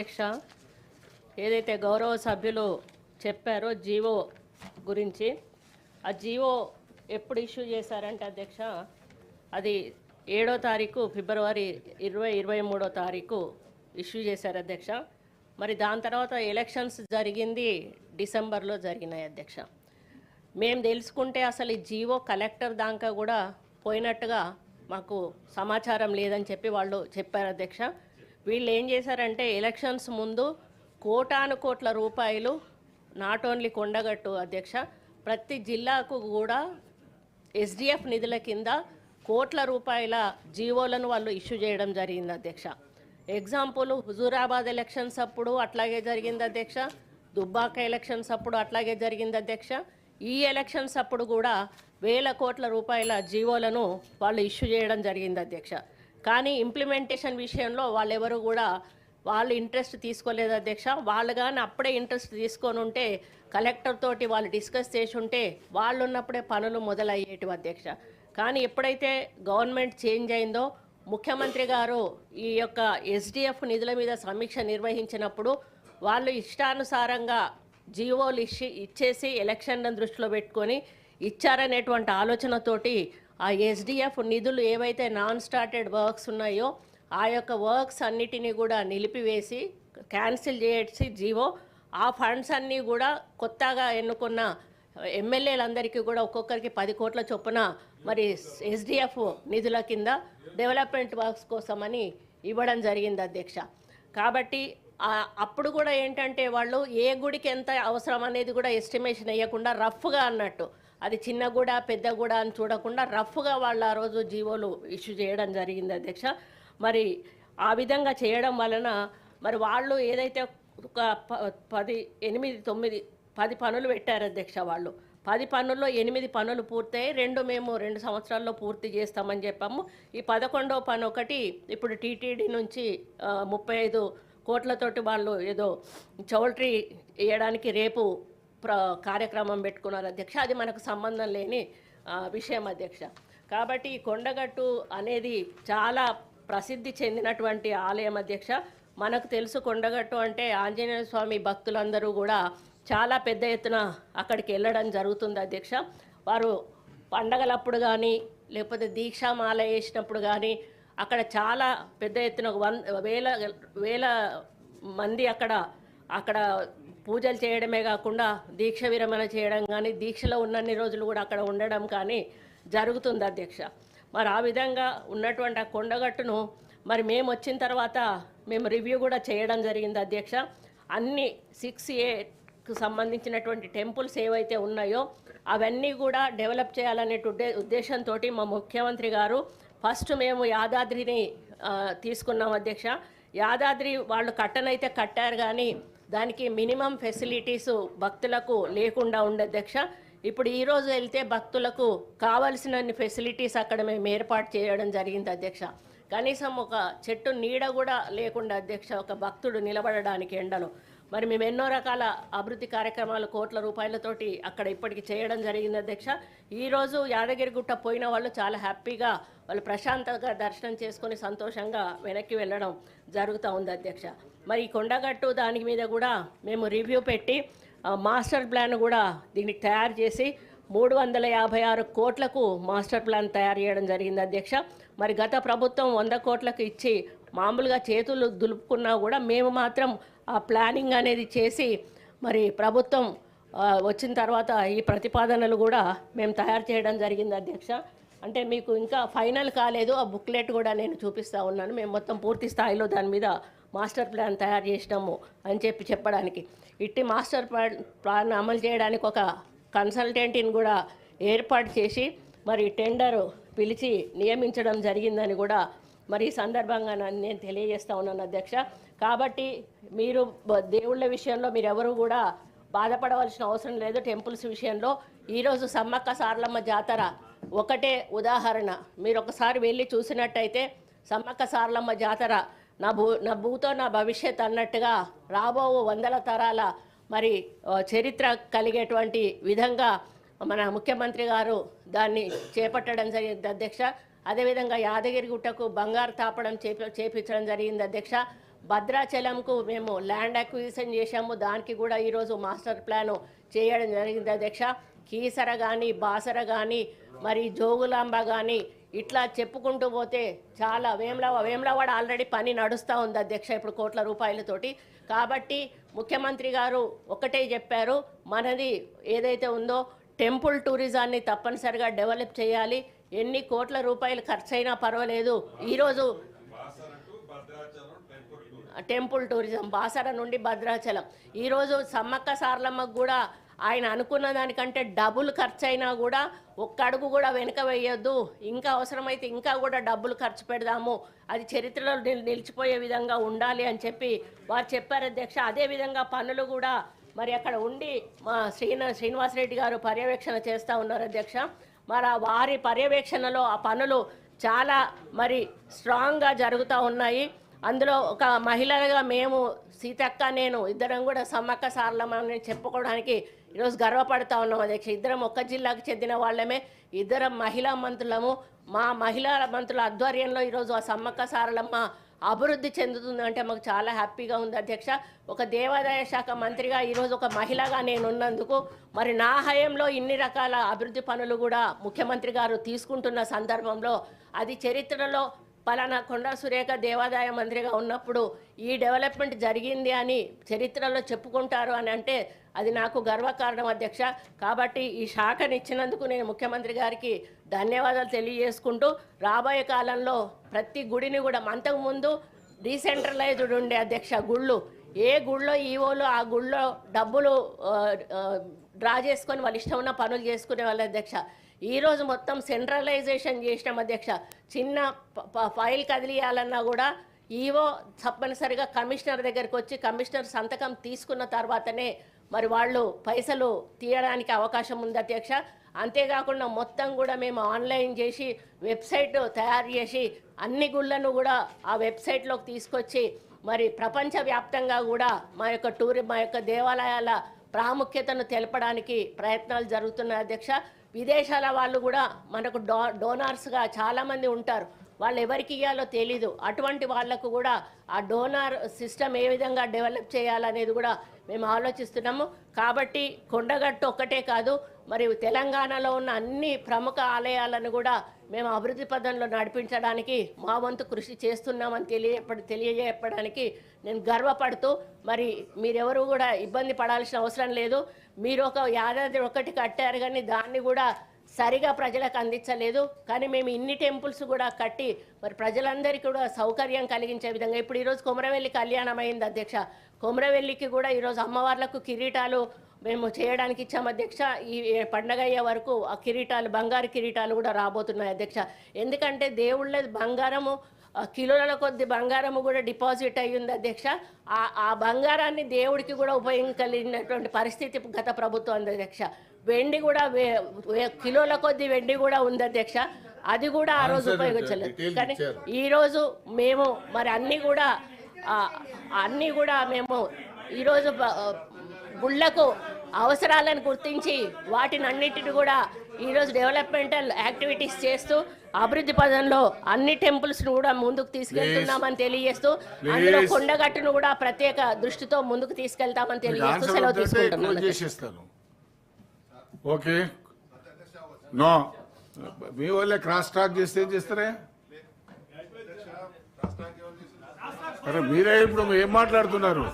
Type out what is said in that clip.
అధ్యక్ష, ఏదైతే గౌరవ సభ్యులు చెప్పారో జీవో గురించి, ఆ జీవో ఎప్పుడు ఇష్యూ చేశారంటే అధ్యక్ష, అది 7వ తారీఖు ఫిబ్రవరి 2023వ తారీఖు ఇష్యూ చేశారు అధ్యక్ష. మరి దాని తర్వాత ఎలక్షన్స్ జరిగింది డిసెంబర్లో జరిగినాయి అధ్యక్ష. మేము తెలుసుకుంటే అసలు ఈ జీవో కలెక్టర్ దాకా కూడా పోయినట్టుగా మాకు సమాచారం లేదని చెప్పి వాళ్ళు చెప్పారు అధ్యక్ష. వీళ్ళు ఏం చేశారంటే ఎలక్షన్స్ ముందు కోటాను కోట్ల రూపాయలు నాట్ ఓన్లీ కొండగట్టు అధ్యక్ష, ప్రతి జిల్లాకు కూడా ఎస్డిఎఫ్ నిధుల కింద కోట్ల రూపాయల జీవోలను వాళ్ళు ఇష్యూ చేయడం జరిగింది అధ్యక్ష. ఎగ్జాంపుల్ హుజూరాబాద్ ఎలక్షన్స్ అప్పుడు అట్లాగే జరిగింది అధ్యక్ష, దుబ్బాక ఎలక్షన్స్ అప్పుడు అట్లాగే జరిగింది అధ్యక్ష. ఈ ఎలక్షన్స్ అప్పుడు కూడా వేల కోట్ల రూపాయల జీవోలను వాళ్ళు ఇష్యూ చేయడం జరిగింది అధ్యక్ష. కానీ ఇంప్లిమెంటేషన్ విషయంలో వాళ్ళెవరు కూడా వాళ్ళు ఇంట్రెస్ట్ తీసుకోలేదు అధ్యక్ష. వాళ్ళు కానీ అప్పుడే ఇంట్రెస్ట్ తీసుకొని ఉంటే కలెక్టర్ తోటి వాళ్ళు డిస్కస్ చేసి ఉంటే వాళ్ళు ఉన్నప్పుడే పనులు మొదలయ్యేటివి అధ్యక్ష. కానీ ఎప్పుడైతే గవర్నమెంట్ చేంజ్ అయిందో ముఖ్యమంత్రి గారు ఈ యొక్క ఎస్డిఎఫ్ నిధుల మీద సమీక్ష నిర్వహించినప్పుడు వాళ్ళు ఇష్టానుసారంగా జీవోలు ఇచ్చేసి ఎలక్షన్లను దృష్టిలో పెట్టుకొని ఇచ్చారనేటువంటి ఆలోచనతోటి ఆ ఎస్డిఎఫ్ నిధులు ఏవైతే నాన్ స్టార్టెడ్ వర్క్స్ ఉన్నాయో ఆ యొక్క వర్క్స్ అన్నిటినీ కూడా నిలిపివేసి క్యాన్సిల్ చేసి జీవో ఆ ఫండ్స్ అన్నీ కూడా కొత్తగా ఎన్నుకున్న ఎమ్మెల్యేలందరికీ కూడా ఒక్కొక్కరికి 10 కోట్ల చొప్పున మరి ఎస్డిఎఫ్ నిధుల కింద డెవలప్మెంట్ వర్క్స్ కోసమని ఇవ్వడం జరిగింది అధ్యక్ష. కాబట్టి అప్పుడు కూడా ఏంటంటే వాళ్ళు ఏ గుడికి ఎంత అవసరం అనేది కూడా ఎస్టిమేషన్ వేయకుండా రఫ్గా అన్నట్టు, అది చిన్న గుడ పెద్ద గుడ అని చూడకుండా రఫ్గా వాళ్ళు ఆ రోజు జీవోలు ఇష్యూ చేయడం జరిగింది అధ్యక్ష. మరి ఆ విధంగా చేయడం వలన మరి వాళ్ళు ఏదైతే ఒక 10 పనులు పెట్టారు అధ్యక్ష. వాళ్ళు 10 పనుల్లో 8 పనులు పూర్తయి మేము 2 సంవత్సరాల్లో పూర్తి చేస్తామని చెప్పాము. ఈ 11వ పని ఒకటి ఇప్పుడు టీటీడీ నుంచి 35 కోట్లతోటి వాళ్ళు ఏదో చౌల్ట్రీ వేయడానికి రేపు కార్యక్రమం పెట్టుకున్నారు అధ్యక్ష. అది మనకు సంబంధం లేని విషయం అధ్యక్ష. కాబట్టి ఈ కొండగట్టు అనేది చాలా ప్రసిద్ధి చెందినటువంటి ఆలయం అధ్యక్ష. మనకు తెలుసు కొండగట్టు అంటే ఆంజనేయ స్వామి భక్తులందరూ కూడా చాలా పెద్ద ఎత్తున అక్కడికి వెళ్ళడం జరుగుతుంది అధ్యక్ష. వారు పండగలప్పుడు కానీ లేకపోతే దీక్షామాల వేసినప్పుడు కానీ అక్కడ చాలా పెద్ద ఎత్తున వేల మంది అక్కడ పూజలు చేయడమే కాకుండా దీక్ష విరమణ చేయడం కానీ దీక్షలో ఉన్నన్ని రోజులు కూడా అక్కడ ఉండడం కానీ జరుగుతుంది అధ్యక్ష. మరి ఆ విధంగా ఉన్నటువంటి ఆ కొండగట్టును మరి మేము వచ్చిన తర్వాత మేము రివ్యూ కూడా చేయడం జరిగింది అధ్యక్ష. అన్ని 6Aకు సంబంధించినటువంటి టెంపుల్స్ ఏవైతే ఉన్నాయో అవన్నీ కూడా డెవలప్ చేయాలనే ఉద్దేశంతో మా ముఖ్యమంత్రి గారు ఫస్ట్ మేము యాదాద్రిని తీసుకున్నాం అధ్యక్ష. యాదాద్రి వాళ్ళు కట్టనైతే కట్టారు కానీ దానికి మినిమం ఫెసిలిటీస్ భక్తులకు లేకుండా ఉండే అధ్యక్ష. ఇప్పుడు ఈరోజు వెళ్తే భక్తులకు కావలసినన్ని ఫెసిలిటీస్ అక్కడ మేము ఏర్పాటు చేయడం జరిగింది అధ్యక్ష. కనీసం ఒక చెట్టు నీడ కూడా లేకుండా అధ్యక్ష ఒక భక్తుడు నిలబడడానికి ఎండలో. మరి మేము ఎన్నో రకాల అభివృద్ధి కార్యక్రమాలు కోట్ల రూపాయలతోటి అక్కడ ఇప్పటికి చేయడం జరిగింది అధ్యక్ష. ఈరోజు యాదగిరిగుట్ట పోయిన వాళ్ళు చాలా హ్యాపీగా వాళ్ళు ప్రశాంతంగా దర్శనం చేసుకొని సంతోషంగా వెనక్కి వెళ్ళడం జరుగుతూ ఉంది అధ్యక్ష. మరి ఈ కొండగట్టు దాని మీద కూడా మేము రివ్యూ పెట్టి మాస్టర్ ప్లాన్ కూడా దీనికి తయారు చేసి 356 కోట్లకు మాస్టర్ ప్లాన్ తయారు చేయడం జరిగింది అధ్యక్ష. మరి గత ప్రభుత్వం 100 కోట్లకు ఇచ్చి మామూలుగా చేతులు దులుపుకున్నా కూడా మేము మాత్రం ఆ ప్లానింగ్ అనేది చేసి మరి ప్రభుత్వం వచ్చిన తర్వాత ఈ ప్రతిపాదనలు కూడా మేము తయారు చేయడం జరిగింది అధ్యక్ష. అంటే మీకు ఇంకా ఫైనల్ కాలేదు, ఆ బుక్లెట్ కూడా నేను చూపిస్తూ ఉన్నాను. మేము మొత్తం పూర్తి స్థాయిలో దాని మీద మాస్టర్ ప్లాన్ తయారు చేసినాము అని చెప్పడానికి, ఇట్టి మాస్టర్ ప్లాన్ అమలు చేయడానికి ఒక కన్సల్టెంట్ని కూడా ఏర్పాటు చేసి మరి టెండర్ పిలిచి నియమించడం జరిగిందని కూడా మరి ఈ సందర్భంగా నేను తెలియజేస్తూ ఉన్నాను అధ్యక్ష. కాబట్టి మీరు దేవుళ్ళ విషయంలో మీరు ఎవరు కూడా బాధపడవలసిన అవసరం లేదు. టెంపుల్స్ విషయంలో ఈరోజు సమ్మక్క సారలమ్మ జాతర ఒకటే ఉదాహరణ. మీరు ఒకసారి వెళ్ళి చూసినట్టయితే సమ్మక్క సారలమ్మ జాతర నా భూతో నా భవిష్యత్ అన్నట్టుగా రాబో 100 తరాల మరి చరిత్ర కలిగేటువంటి విధంగా మన ముఖ్యమంత్రి గారు దాన్ని చేపట్టడం జరిగింది అధ్యక్ష. అదేవిధంగా యాదగిరిగుట్టకు బంగారు తాపడం చేపించడం జరిగింది అధ్యక్ష. భద్రాచలంకు మేము ల్యాండ్ అక్విజిషన్ చేశాము, దానికి కూడా ఈరోజు మాస్టర్ ప్లాను చేయడం జరిగింది అధ్యక్ష. కీసర కానీ, బాసర కానీ, మరి జోగులాంబ కానీ, ఇట్లా చెప్పుకుంటూ పోతే చాలా వేములవాడ ఆల్రెడీ పని నడుస్తూ ఉంది అధ్యక్ష ఇప్పుడు కోట్ల రూపాయలతోటి. కాబట్టి ముఖ్యమంత్రి గారు ఒకటే చెప్పారు, మనది ఏదైతే ఉందో టెంపుల్ టూరిజాన్ని తప్పనిసరిగా డెవలప్ చేయాలి, ఎన్ని కోట్ల రూపాయలు ఖర్చు అయినా పర్వాలేదు. ఈరోజు టెంపుల్ టూరిజం బాసర నుండి భద్రాచలం, ఈరోజు సమ్మక్క సారలమ్మకు కూడా ఆయన అనుకున్న దానికంటే డబ్బులు ఖర్చు అయినా కూడా ఒక్క అడుగు కూడా వెనుక వేయొద్దు, ఇంకా అవసరమైతే ఇంకా కూడా డబ్బులు ఖర్చు పెడదాము, అది చరిత్రలో నిలిచిపోయే విధంగా ఉండాలి అని చెప్పి వారు చెప్పారు అధ్యక్ష. అదేవిధంగా పనులు కూడా మరి అక్కడ ఉండి మా శ్రీనివాసరెడ్డి గారు పర్యవేక్షణ చేస్తూ ఉన్నారు అధ్యక్ష. మరి వారి పర్యవేక్షణలో ఆ పనులు చాలా మరి స్ట్రాంగ్గా జరుగుతూ ఉన్నాయి. అందులో ఒక మహిళలుగా మేము సీతక్క నేను ఇద్దరం కూడా సమ్మక్క సారలమ్మని చెప్పుకోవడానికి ఈరోజు గర్వపడుతూ ఉన్నాం అధ్యక్ష. ఇద్దరం ఒక్క జిల్లాకు చెందిన వాళ్ళమే, ఇద్దరం మహిళా మంత్రులము. మా మహిళా మంత్రుల ఆధ్వర్యంలో ఈరోజు ఆ సమ్మక్క సారలమ్మ అభివృద్ధి చెందుతుంది అంటే మాకు చాలా హ్యాపీగా ఉంది అధ్యక్ష. ఒక దేవాదాయ శాఖ మంత్రిగా ఈరోజు ఒక మహిళగా నేను ఉన్నందుకు మరి నా హయాంలో ఇన్ని రకాల అభివృద్ధి పనులు కూడా ముఖ్యమంత్రి గారు తీసుకుంటున్న సందర్భంలో అది చరిత్రలో పలానా కొండా సురేఖ దేవాదాయ మంత్రిగా ఉన్నప్పుడు ఈ డెవలప్మెంట్ జరిగింది అని చరిత్రలో చెప్పుకుంటారు అని అంటే అది నాకు గర్వకారణం అధ్యక్ష. కాబట్టి ఈ శాఖను ఇచ్చినందుకు నేను ముఖ్యమంత్రి గారికి ధన్యవాదాలు తెలియజేసుకుంటూ రాబోయే కాలంలో ప్రతి గుడిని కూడా అంతకుముందు డీసెంట్రలైజ్డ్ ఉండే అధ్యక్ష గుళ్ళు, ఏ గుళ్ళో ఈవోలు ఆ గుళ్ళో డబ్బులు డ్రా చేసుకొని వాళ్ళు ఇష్టం ఉన్న పనులు చేసుకునే వాళ్ళ అధ్యక్ష. ఈరోజు మొత్తం సెంట్రలైజేషన్ చేసినాం అధ్యక్ష. చిన్న ఫైల్ కదిలియాలన్నా కూడా ఈవో తప్పనిసరిగా కమిషనర్ దగ్గరికి వచ్చి కమిషనర్ సంతకం తీసుకున్న తర్వాతనే మరి వాళ్ళు పైసలు తీయడానికి అవకాశం ఉంది అధ్యక్ష. అంతేకాకుండా మొత్తం కూడా మేము ఆన్లైన్ చేసి వెబ్సైట్ తయారు చేసి అన్ని గుళ్ళను కూడా ఆ వెబ్సైట్లోకి తీసుకొచ్చి మరి ప్రపంచవ్యాప్తంగా కూడా మా యొక్క దేవాలయాల ప్రాముఖ్యతను తెలపడానికి ప్రయత్నాలు జరుగుతున్నాయి అధ్యక్ష. విదేశాల వాళ్ళు కూడా మనకు డోనార్స్గా చాలామంది ఉంటారు, వాళ్ళు ఎవరికి ఇవ్వాలో తెలీదు. అటువంటి వాళ్లకు కూడా ఆ డోనార్ సిస్టమ్ ఏ విధంగా డెవలప్ చేయాలనేది కూడా మేము ఆలోచిస్తున్నాము. కాబట్టి కొండగట్టు ఒక్కటే కాదు, మరి తెలంగాణలో ఉన్న అన్ని ప్రముఖ ఆలయాలను కూడా మేము అభివృద్ధి పదంలో నడిపించడానికి మా వంతు కృషి చేస్తున్నామని తెలియజేయడానికి నేను గర్వపడుతూ, మరి మీరెవరు కూడా ఇబ్బంది పడాల్సిన అవసరం లేదు. మీరు ఒక యాదాద్రి ఒకటి కట్టారు కానీ దాన్ని కూడా సరిగా ప్రజలకు అందించలేదు. కానీ మేము ఇన్ని టెంపుల్స్ కూడా కట్టి మరి ప్రజలందరికీ కూడా సౌకర్యం కలిగించే విధంగా ఇప్పుడు ఈరోజు కొమరవెల్లి కళ్యాణం అయింది అధ్యక్ష. కొమరవెల్లికి కూడా ఈరోజు అమ్మవార్లకు కిరీటాలు మేము చేయడానికి ఇచ్చాము అధ్యక్ష. ఈ పండగ అయ్యే వరకు ఆ కిరీటాలు బంగారు కిరీటాలు కూడా రాబోతున్నాయి అధ్యక్ష. ఎందుకంటే దేవుళ్ళ బంగారము కిలోల కొద్ది బంగారము కూడా డిపాజిట్ అయ్యింది అధ్యక్ష. ఆ బంగారాన్ని దేవుడికి కూడా ఉపయోగించలేనటువంటి పరిస్థితి గత ప్రభుత్వం ఉంది అధ్యక్ష. వెండి కూడా కిలోల కొద్ది వెండి కూడా ఉంది అధ్యక్ష, అది కూడా ఆ రోజు ఉపయోగించలేదు. కానీ ఈరోజు మేము మరి అన్నీ కూడా మేము ఈరోజు గుళ్ళకు అవసరాలను గుర్తించి వాటిని అన్నిటిని కూడా ఈరోజు డెవలప్మెంటల్ యాక్టివిటీస్ చేస్తూ అభివృద్ధి పదంలో అన్ని టెంపుల్స్ను కూడా ముందుకు తీసుకెళ్తున్నామని తెలియజేస్తూ అందులో కొండగట్టును కూడా ప్రత్యేక దృష్టితో ముందుకు తీసుకెళ్తామని తెలియజేస్తూ సెలవు తీసుకుంటున్నాను. ఓకే, నో మీ వాళ్ళే క్రాస్ టాక్ చేస్తే ఏం చేస్తారే? అరే మీరే ఇప్పుడు ఏం మాట్లాడుతున్నారు?